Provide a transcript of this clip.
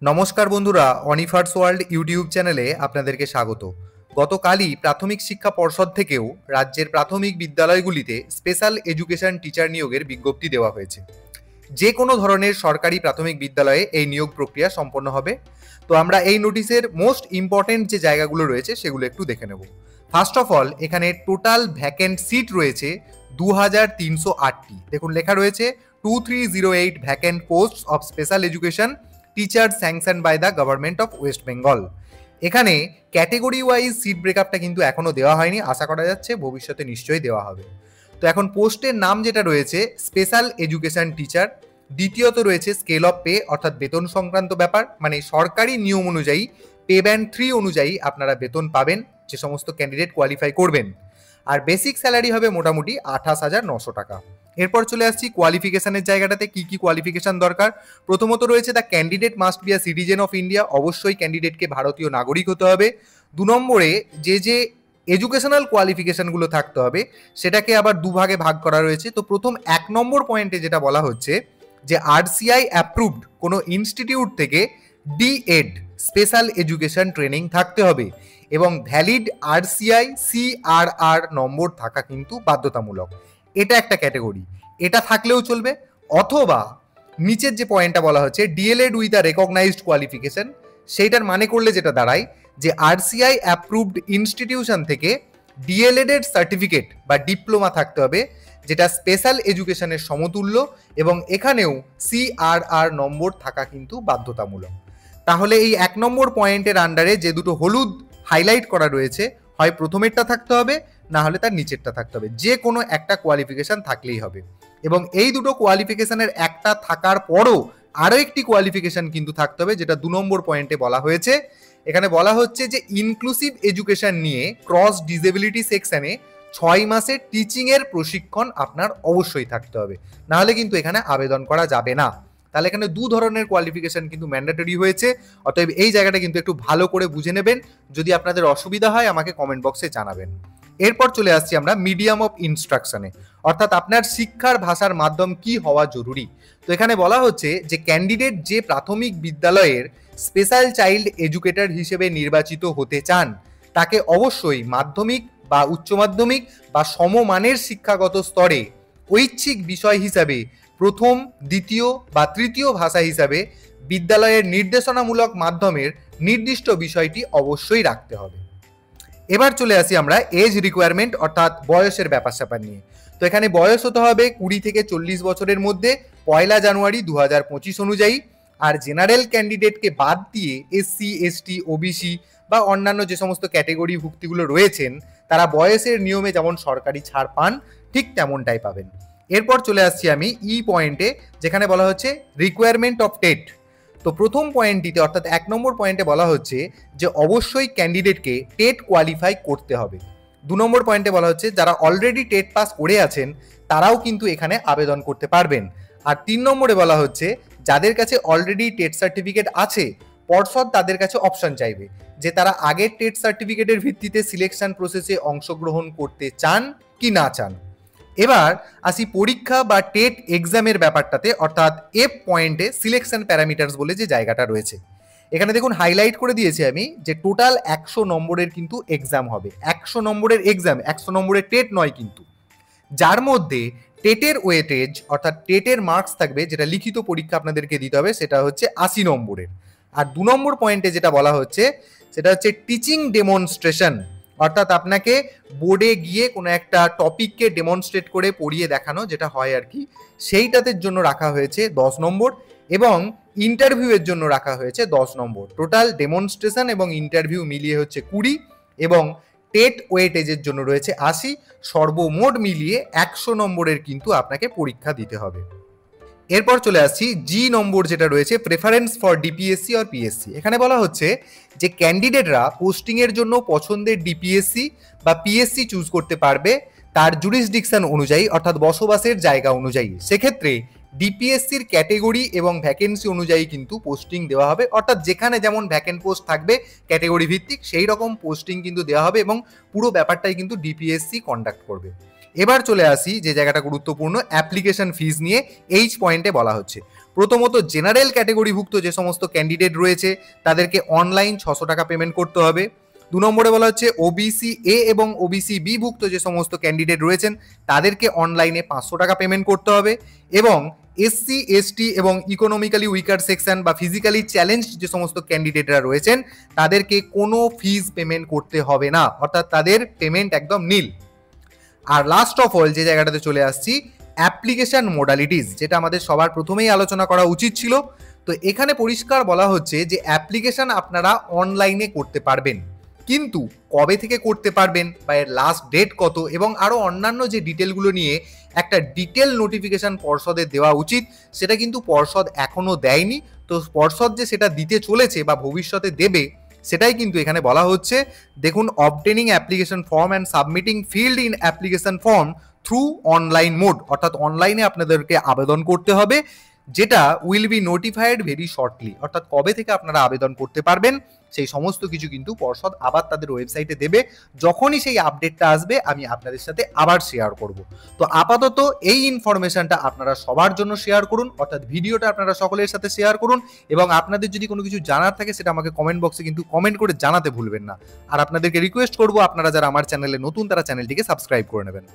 নমস্কার বন্ধুরা, অনিফার্স world YouTube চ্যানেলে আপনাদেরকে স্বাগত। গতকালই প্রাথমিক শিক্ষা পর্ষদ থেকেও রাজ্যের প্রাথমিক বিদ্যালয়গুলিতে স্পেশাল এডুকেশন টিচার নিয়োগের বিজ্ঞপ্তি দেওয়া হয়েছে। যে কোনো ধরনের সরকারি প্রাথমিক বিদ্যালয়ে এই নিয়োগ প্রক্রিয়া সম্পন্ন হবে। তো আমরা এই নোটিশের মোস্ট ইম্পর্টেন্ট যে জায়গাগুলো রয়েছে সেগুলো একটু দেখে নেব। ফার্স্ট অফ অল, এখানে টোটাল ভ্যাকেন্ট সিট রয়েছে 2308টি। দেখুন লেখা রয়েছে 2308 vacant post of special education teacher sanction by the government of West Bengal. এখানে ক্যাটেগরি ওয়াইজ সিট ব্রেকআপটা কিন্তু এখনো দেওয়া হয়নি, আশা করা যাচ্ছে ভবিষ্যতে নিশ্চয়ই দেওয়া হবে। তো এখন পোস্টের নাম যেটা রয়েছে স্পেশাল এডুকেশন টিচার। দ্বিতীয়ত রয়েছে স্কেল অফ পে, অর্থাৎ বেতন সংক্রান্ত ব্যাপার, মানে সরকারি নিয়ম অনুযায়ী পে ব্যান্ড 3 অনুযায়ী আপনারা বেতন পাবেন যে সমস্ত ক্যান্ডিডেট কোয়ালিফাই করবেন। আর বেসিক স্যালারি হবে মোটামুটি 28,900 টাকা। এরপর চলে আসছি কোয়ালিফিকেশনের জায়গাটাতে, কি কি কোয়ালিফিকেশন দরকার। প্রথমত রয়েছে the candidate must be a citizen of India, অবশ্যই ক্যান্ডিডেটকে ভারতীয় নাগরিক হতে হবে। 2 নম্বরে যে এডুকেশনাল কোয়ালিফিকেশনগুলো থাকতে হবে সেটাকে আবার দুভাগে ভাগ করা রয়েছে। তো প্রথম 1 নম্বর পয়েন্টে যেটা বলা হচ্ছে যে RCI অ্যাপ্রুভড কোনো ইনস্টিটিউট থেকে ডিএড স্পেশাল এডুকেশন ট্রেনিং থাকতে হবে এবং ভ্যালিড RCI CRR নম্বর থাকা কিন্তু বাধ্যতামূলক। এটা একটা ক্যাটাগরি, এটা থাকলেও চলবে। অথবা নিচের যে পয়েন্টটা বলা হচ্ছে DElEd with a recognized qualification, সেইটার মানে করলে যেটা দাঁড়ায় যে RCI অ্যাপ্রুভড ইনস্টিটিউশন থেকে ডিএলএড এর সার্টিফিকেট বা ডিপ্লোমা থাকতে হবে যেটা স্পেশাল এডুকেশনের সমতুল্য, এবং এখানেও CRR নম্বর থাকা কিন্তু বাধ্যতামূলক। তাহলে এই 1 নম্বর পয়েন্টের আন্ডারে যে দুটো হলুদ হাইলাইট করা রয়েছে, হয় প্রথমেরটা থাকতে হবে না হলে তার নিচেরটা থাকতে হবে, যে কোনো একটা কোয়ালিফিকেশন থাকলেই হবে। এবং এই দুটো কোয়ালিফিকেশনের একটা থাকার পরও আরও একটি কোয়ালিফিকেশন কিন্তু থাকতে হবে, যেটা 2 নম্বর পয়েন্টে বলা হয়েছে। এখানে বলা হচ্ছে যে ইনক্লুসিভ এডুকেশন নিয়ে ক্রস ডিসেবিলিটি সেকশনে 6 মাসের টিচিংয়ের প্রশিক্ষণ আপনার অবশ্যই থাকতে হবে, নাহলে কিন্তু এখানে আবেদন করা যাবে না। তাহলে এখানে 2 ধরনের কোয়ালিফিকেশন কিন্তু ম্যান্ডেটরি হয়েছে। অতএব এই জায়গাটা কিন্তু একটু ভালো করে বুঝে নেবেন। যদি আপনাদের অসুবিধা হয় আমাকে কমেন্ট বক্সে জানাবেন। এরপর চলে আসছি আমরা মিডিয়াম অফ ইনস্ট্রাকশনে, অর্থাৎ আপনার শিক্ষার ভাষার মাধ্যম কি হওয়া জরুরি। তো এখানে বলা হচ্ছে যে ক্যান্ডিডেট যে প্রাথমিক বিদ্যালয়ের স্পেশাল চাইল্ড এডুকেটর হিসেবে নির্বাচিত হতে চান তাকে অবশ্যই মাধ্যমিক বা উচ্চ মাধ্যমিক বা সমমানের শিক্ষাগত স্তরে ঐচ্ছিক বিষয় হিসাবে প্রথম, দ্বিতীয় বা তৃতীয় ভাষা হিসাবে বিদ্যালয়ের নির্দেশনামূলক মাধ্যমের নির্দিষ্ট বিষয়টি অবশ্যই রাখতে হবে। এবার চলে আসি আমরা এজ রিকোয়ারমেন্ট, অর্থাৎ বয়সের ব্যাপার স্যাপার নিয়ে। তো এখানে বয়স হতে হবে 20 থেকে 40 বছরের মধ্যে 1 জানুয়ারি 2025 অনুযায়ী। আর জেনারেল ক্যান্ডিডেটকে বাদ দিয়ে SC ST OBC বা অন্যান্য যে সমস্ত ক্যাটেগরি ভুক্তিগুলো রয়েছেন তারা বয়সের নিয়মে যেমন সরকারি ছাড় পান ঠিক তেমনটাই পাবেন। এরপর চলে আসছি আমি পয়েন্টে, যেখানে বলা হচ্ছে রিকোয়ারমেন্ট অফ টেট। তো প্রথম পয়েন্টটিতে অর্থাৎ 1 নম্বর পয়েন্টে বলা হচ্ছে যে অবশ্যই ক্যান্ডিডেটকে টেট কোয়ালিফাই করতে হবে। 2 নম্বর পয়েন্টে বলা হচ্ছে যারা অলরেডি টেট পাস করে আছেন তারাও কিন্তু এখানে আবেদন করতে পারবেন। আর 3 নম্বরে বলা হচ্ছে যাদের কাছে অলরেডি টেট সার্টিফিকেট আছে পর্ষদ তাদের কাছে অপশন চাইবে যে তারা আগের টেট সার্টিফিকেটের ভিত্তিতে সিলেকশন প্রসেসে অংশগ্রহণ করতে চান কি না চান। এবার আসি পরীক্ষা বা টেট এক্সামের ব্যাপারটাতে, অর্থাৎ এফ পয়েন্টে সিলেকশন প্যারামিটার্স বলে যে জায়গাটা রয়েছে। এখানে দেখুন হাইলাইট করে দিয়েছি আমি যে টোটাল 100 নম্বরের কিন্তু এক্সাম হবে। 100 নম্বরের এক্সাম, 100 নম্বরের টেট নয় কিন্তু, যার মধ্যে টেটের ওয়েটেজ অর্থাৎ টেটের মার্কস থাকবে, যেটা লিখিত পরীক্ষা আপনাদেরকে দিতে হবে, সেটা হচ্ছে 80 নম্বরের। আর 2 নম্বর পয়েন্টে যেটা বলা হচ্ছে সেটা হচ্ছে টিচিং ডেমনস্ট্রেশন, অর্থাৎ আপনাকে বোর্ডে গিয়ে কোনো একটা টপিককে ডেমনস্ট্রেট করে পড়িয়ে দেখানো, যেটা হয় আর কি, সেইটাতে জন্য রাখা হয়েছে 10 নম্বর এবং ইন্টারভিউয়ের জন্য রাখা হয়েছে 10 নম্বর। টোটাল ডেমনস্ট্রেশন এবং ইন্টারভিউ মিলিয়ে হচ্ছে 20 এবং টেট ওয়েটেজের জন্য রয়েছে 80। সর্বমোট মিলিয়ে 100 নম্বরের কিন্তু আপনাকে পরীক্ষা দিতে হবে। এরপর চলে আসছি নম্বর যেটা রয়েছে প্রেফারেন্স ফর ডিপিএসসি আর পিএসসি। এখানে বলা হচ্ছে যে ক্যান্ডিডেটরা পোস্টিংয়ের জন্য পছন্দের ডিপিএসসি বা পিএসসি চুজ করতে পারবে তার জুরিসডিকশন অনুযায়ী, অর্থাৎ বসবাসের জায়গা অনুযায়ী। সেক্ষেত্রে ডিপিএসসির ক্যাটেগরি এবং ভ্যাকেন্সি অনুযায়ী কিন্তু পোস্টিং দেওয়া হবে, অর্থাৎ যেখানে যেমন ভ্যাকেন্ট পোস্ট থাকবে ক্যাটেগরি ভিত্তিক সেই রকম পোস্টিং কিন্তু দেওয়া হবে এবং পুরো ব্যাপারটাই কিন্তু ডিপিএসসি কন্ডাক্ট করবে। এবার চলে আসি যে জায়গাটা গুরুত্বপূর্ণ, অ্যাপ্লিকেশন ফিজ নিয়ে এইচ পয়েন্টে বলা হচ্ছে। প্রথমত জেনারেল ক্যাটেগরিভুক্ত যে সমস্ত ক্যান্ডিডেট রয়েছে তাদেরকে অনলাইন 600 টাকা পেমেন্ট করতে হবে। 2 নম্বরে বলা হচ্ছে ওবিসি এ এবং ওবিসি বি ভুক্ত যে সমস্ত ক্যান্ডিডেট রয়েছেন তাদেরকে অনলাইনে 500 টাকা পেমেন্ট করতে হবে। এবং এসসি এসটি এবং ইকোনমিক্যালি উইকার সেকশন বা ফিজিক্যালি চ্যালেঞ্জ যে সমস্ত ক্যান্ডিডেটরা রয়েছেন তাদেরকে কোনো ফিজ পেমেন্ট করতে হবে না, অর্থাৎ তাদের পেমেন্ট একদম নীল। আর লাস্ট অফ অল যে জায়গাটাতে চলে আসছি, অ্যাপ্লিকেশন মোডালিটিস, যেটা আমাদের সবার প্রথমেই আলোচনা করা উচিত ছিল। তো এখানে পরিষ্কার বলা হচ্ছে যে অ্যাপ্লিকেশন আপনারা অনলাইনে করতে পারবেন, কিন্তু কবে থেকে করতে পারবেন বা এর লাস্ট ডেট কত এবং আরও অন্যান্য যে ডিটেলগুলো নিয়ে একটা ডিটেল নোটিফিকেশন পর্ষদের দেওয়া উচিত, সেটা কিন্তু পর্ষদ এখনও দেয়নি। তো পর্ষদ যে সেটা দিতে চলেছে বা ভবিষ্যতে দেবে সেটাই কিন্তু এখানে বলা হচ্ছে। দেখুন, obtaining application form and submitting field in application form through online mode, অর্থাৎ অনলাইনে আপনাদেরকে আবেদন করতে হবে, যেটা will be notified very shortly. অর্থাৎ কবে থেকে আপনারা আবেদন করতে পারবেন সেই সমস্ত কিছু কিন্তু পর্ষদ আবার তাদের ওয়েবসাইটে দেবে। যখনই সেই আপডেটটা আসবে আমি আপনাদের সাথে আবার শেয়ার করব। তো আপাতত এই ইনফরমেশনটা আপনারা সবার জন্য শেয়ার করুন, অর্থাৎ ভিডিওটা আপনারা সকলের সাথে শেয়ার করুন। এবং আপনাদের যদি কোনো কিছু জানার থাকে সেটা আমাকে কমেন্ট বক্সে কিন্তু কমেন্ট করে জানাতে ভুলবেন না। আর আপনাদেরকে রিকোয়েস্ট করবো, আপনারা যারা আমার চ্যানেলে নতুন তারা চ্যানেলটিকে সাবস্ক্রাইব করে নেবেন।